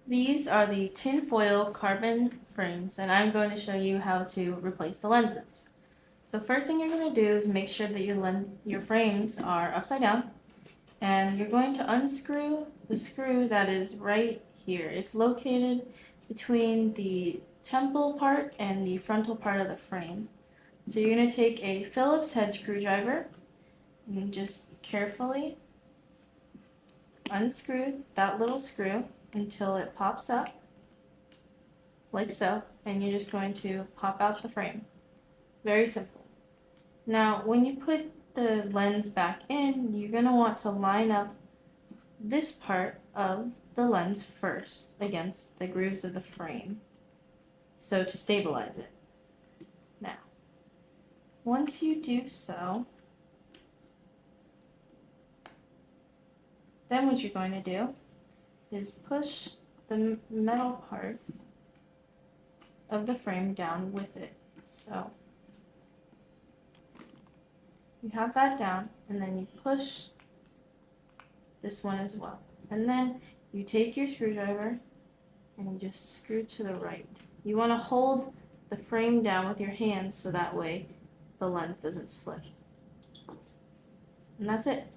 These are the tinfoil carbon frames, and I'm going to show you how to replace the lenses. So first thing you're going to do is make sure that your frames are upside down, and you're going to unscrew the screw that is right here. It's located between the temple part and the frontal part of the frame. So you're going to take a Phillips head screwdriver and just carefully unscrew that little screw until it pops up, like so, and you're just going to pop out the frame. Very simple. Now, when you put the lens back in, you're going to want to line up this part of the lens first against the grooves of the frame, so to stabilize it. Now, once you do so, then what you're going to do is push the metal part of the frame down with it. So you have that down, and then you push this one as well. And then you take your screwdriver and you just screw to the right. You want to hold the frame down with your hands so that way the lens doesn't slip. And that's it.